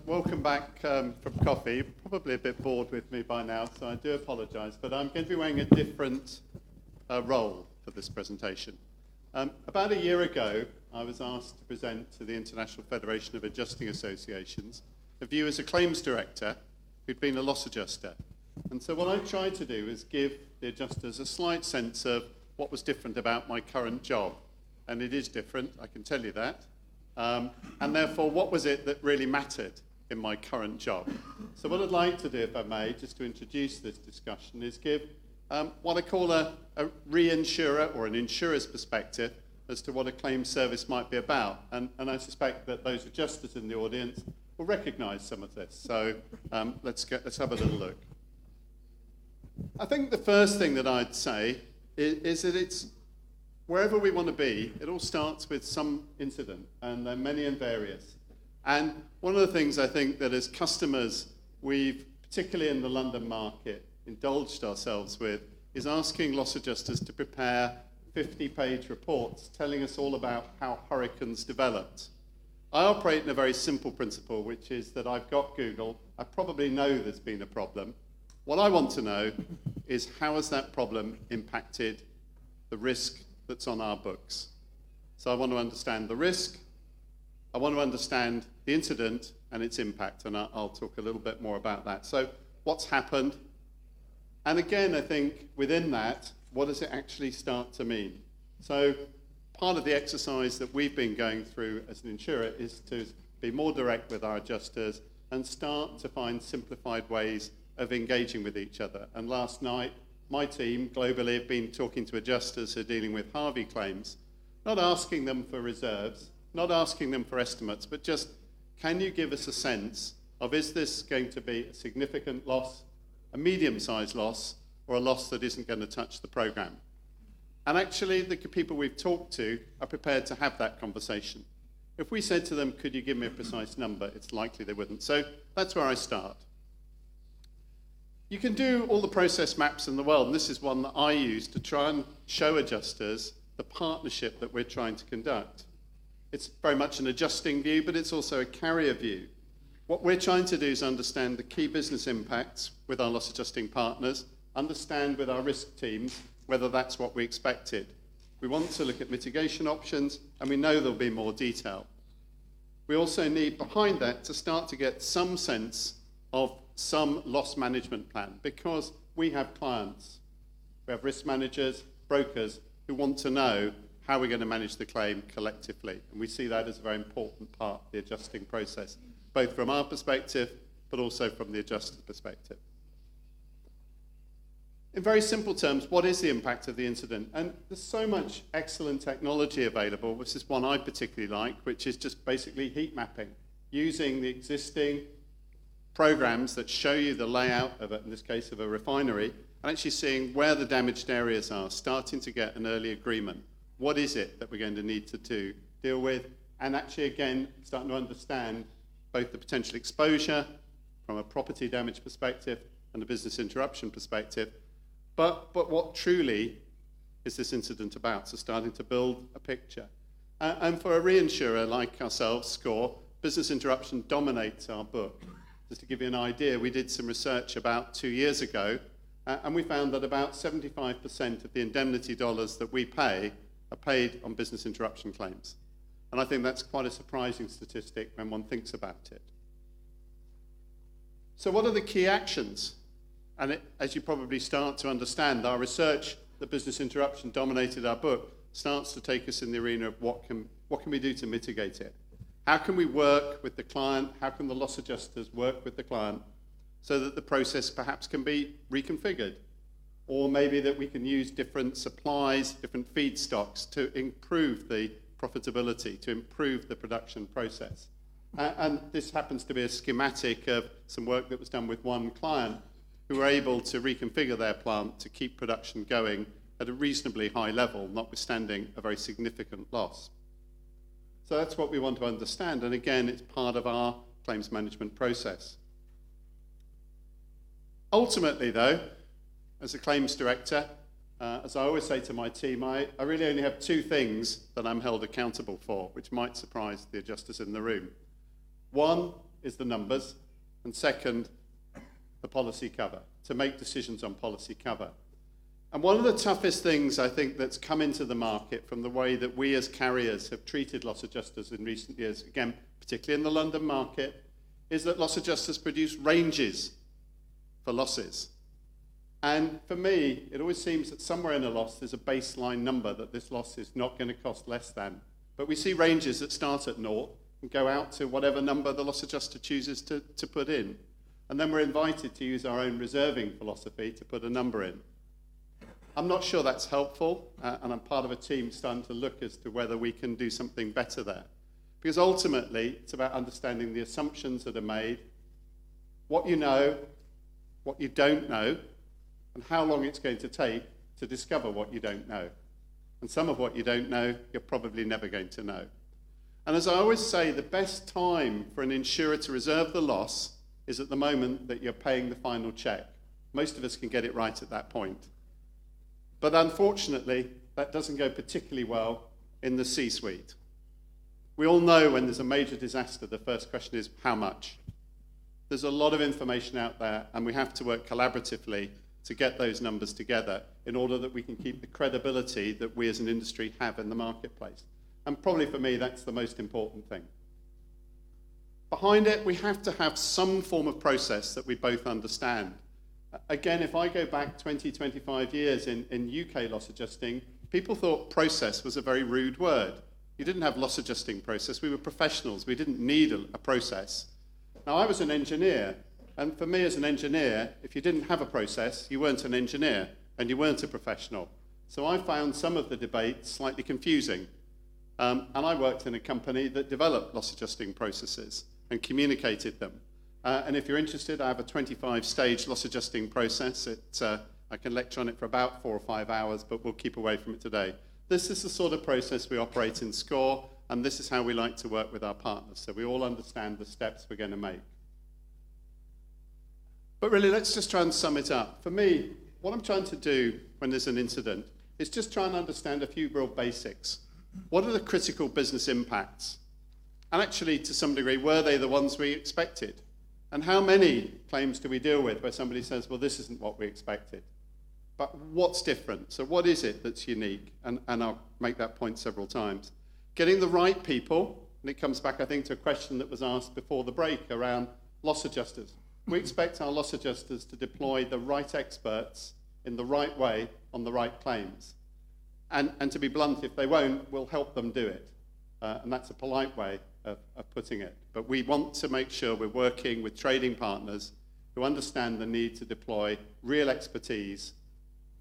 Welcome back from coffee. Probably a bit bored with me by now, so I do apologise, but I'm going to be wearing a different role for this presentation. About a year ago, I was asked to present to the International Federation of Adjusting Associations a view as a claims director who'd been a loss adjuster. And so what I tried to do is give the adjusters a slight sense of what was different about my current job. And it is different, I can tell you that. And therefore, what was it that really mattered in my current job? So what I'd like to do, if I may, just to introduce this discussion, is give what I call a reinsurer or an insurer's perspective as to what a claims service might be about. And I suspect that those adjusters in the audience will recognise some of this. So let's have a little look. I think the first thing that I'd say is that it's wherever we want to be, it all starts with some incident, and they're many and various. And one of the things I think that as customers, we've, particularly in the London market, indulged ourselves with is asking loss adjusters to prepare 50-page reports telling us all about how hurricanes developed. I operate in a very simple principle, which is that I've got Google. I probably know there's been a problem. What I want to know is how has that problem impacted the risk that's on our books. So I want to understand the risk, I want to understand the incident and its impact, and I'll talk a little bit more about that. So what's happened? And again, I think within that, what does it actually start to mean? So part of the exercise that we've been going through as an insurer is to be more direct with our adjusters and start to find simplified ways of engaging with each other. And last night, my team globally have been talking to adjusters who are dealing with Harvey claims, not asking them for reserves, not asking them for estimates, but just, can you give us a sense of, is this going to be a significant loss, a medium-sized loss, or a loss that isn't going to touch the program? And actually, the people we've talked to are prepared to have that conversation. If we said to them, could you give me a precise number, it's likely they wouldn't. So that's where I start. You can do all the process maps in the world, and this is one that I use to try and show adjusters the partnership that we're trying to conduct. It's very much an adjusting view, but it's also a carrier view. What we're trying to do is understand the key business impacts with our loss adjusting partners, understand with our risk teams whether that's what we expected. We want to look at mitigation options, and we know there'll be more detail. We also need, behind that, to start to get some sense of some loss management plan, because we have clients, we have risk managers, brokers who want to know how we're going to manage the claim collectively. And we see that as a very important part of the adjusting process, both from our perspective, but also from the adjuster's perspective. In very simple terms, what is the impact of the incident? And there's so much excellent technology available, which is one I particularly like, which is just basically heat mapping, using the existing programs that show you the layout of it, in this case of a refinery, and actually seeing where the damaged areas are, starting to get an early agreement. What is it that we're going to need to deal with? And actually, again, starting to understand both the potential exposure from a property damage perspective and a business interruption perspective, but what truly is this incident about? So starting to build a picture. And for a reinsurer like ourselves, SCOR, business interruption dominates our book. Just to give you an idea, we did some research about 2 years ago, and we found that about 75% of the indemnity dollars that we pay are paid on business interruption claims. And I think that's quite a surprising statistic when one thinks about it. So what are the key actions? And as you probably start to understand, our research that business interruption dominated our book starts to take us in the arena of what can we do to mitigate it? How can we work with the client? How can the loss adjusters work with the client so that the process perhaps can be reconfigured? Or maybe that we can use different supplies, different feedstocks to improve the profitability, to improve the production process. And this happens to be a schematic of some work that was done with one client who were able to reconfigure their plant to keep production going at a reasonably high level, notwithstanding a very significant loss. So that's what we want to understand. And again, it's part of our claims management process. Ultimately, though, as a claims director, as I always say to my team, I really only have two things that I'm held accountable for, which might surprise the adjusters in the room. One is the numbers, and second, the policy cover, to make decisions on policy cover. And one of the toughest things I think that's come into the market from the way that we as carriers have treated loss adjusters in recent years, again, particularly in the London market, is that loss adjusters produce ranges for losses. And for me, it always seems that somewhere in a loss there's a baseline number that this loss is not going to cost less than. But we see ranges that start at 0 and go out to whatever number the loss adjuster chooses to put in. And then we're invited to use our own reserving philosophy to put a number in. I'm not sure that's helpful, and I'm part of a team starting to look as to whether we can do something better there. Because ultimately, it's about understanding the assumptions that are made, what you know, what you don't know, and how long it's going to take to discover what you don't know. And some of what you don't know, you're probably never going to know. And as I always say, the best time for an insurer to reserve the loss is at the moment that you're paying the final check. Most of us can get it right at that point. But unfortunately, that doesn't go particularly well in the C-suite. We all know when there's a major disaster, the first question is, how much? There's a lot of information out there, and we have to work collaboratively to get those numbers together in order that we can keep the credibility that we as an industry have in the marketplace. And probably for me, that's the most important thing. Behind it, we have to have some form of process that we both understand. Again, if I go back 20, 25 years in UK loss adjusting, people thought process was a very rude word. You didn't have loss adjusting process. We were professionals. We didn't need a process. Now, I was an engineer, and for me as an engineer, if you didn't have a process, you weren't an engineer, and you weren't a professional. So I found some of the debates slightly confusing. And I worked in a company that developed loss adjusting processes and communicated them. And if you're interested, I have a 25-stage loss adjusting process. I can lecture on it for about 4 or 5 hours, but we'll keep away from it today. This is the sort of process we operate in SCOR, and this is how we like to work with our partners, so we all understand the steps we're going to make. But really, let's just try and sum it up. For me, what I'm trying to do when there's an incident is just try and understand a few real basics. What are the critical business impacts? And actually, to some degree, were they the ones we expected? And how many claims do we deal with where somebody says, well, this isn't what we expected? But what's different? So what is it that's unique? And I'll make that point several times. Getting the right people, and it comes back, I think, to a question that was asked before the break around loss adjusters. We expect our loss adjusters to deploy the right experts in the right way on the right claims. And to be blunt, if they won't, we'll help them do it. And that's a polite way of putting it. But we want to make sure we're working with trading partners who understand the need to deploy real expertise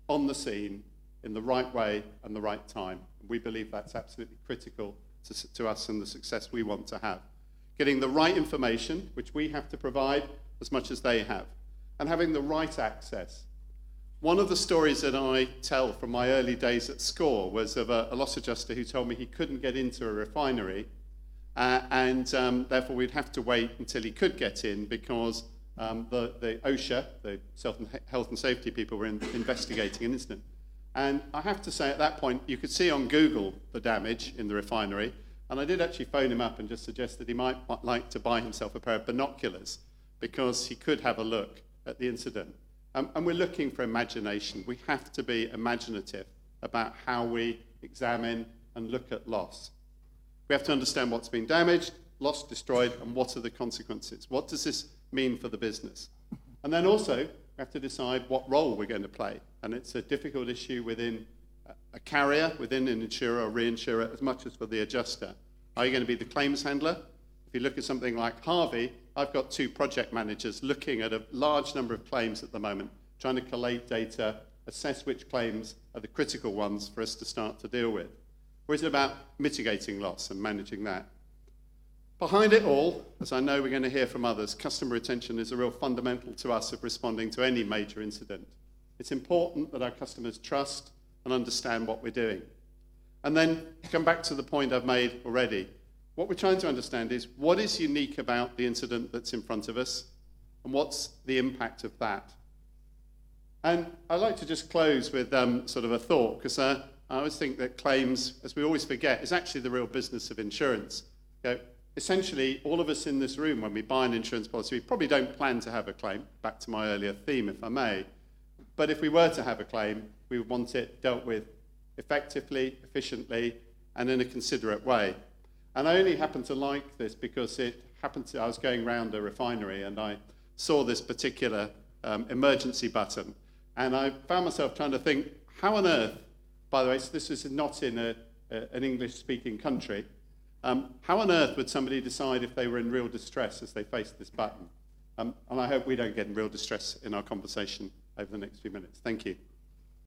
on the scene in the right way and the right time. We believe that's absolutely critical to us and the success we want to have. Getting the right information, which we have to provide as much as they have, and having the right access. One of the stories that I tell from my early days at SCOR was of a loss adjuster who told me he couldn't get into a refinery, and therefore we'd have to wait until he could get in because the OSHA, the health and safety people, were investigating an incident. And I have to say, at that point, you could see on Google the damage in the refinery, and I did actually phone him up and just suggest that he might like to buy himself a pair of binoculars because he could have a look at the incident. And we're looking for imagination. We have to be imaginative about how we examine and look at loss. We have to understand what's been damaged, lost, destroyed, and what are the consequences. What does this mean for the business? And then also, we have to decide what role we're going to play. And it's a difficult issue within a carrier, within an insurer or reinsurer, as much as for the adjuster. Are you going to be the claims handler? If you look at something like Harvey, I've got 2 project managers looking at a large number of claims at the moment, trying to collate data, assess which claims are the critical ones for us to start to deal with. Or is it about mitigating loss and managing that? Behind it all, as I know we're going to hear from others, customer retention is a real fundamental to us of responding to any major incident. It's important that our customers trust and understand what we're doing. And then come back to the point I've made already. What we're trying to understand is what is unique about the incident that's in front of us and what's the impact of that. And I'd like to just close with sort of a thought, because I always think that claims, as we always forget, is actually the real business of insurance. essentially, all of us in this room, when we buy an insurance policy, we probably don't plan to have a claim, back to my earlier theme, if I may. But if we were to have a claim, we would want it dealt with effectively, efficiently, and in a considerate way. And I only happen to like this because I was going around a refinery and I saw this particular emergency button. And I found myself trying to think, how on earth, by the way, so this is not in an English-speaking country, how on earth would somebody decide if they were in real distress as they faced this button? And I hope we don't get in real distress in our conversation over the next few minutes. Thank you.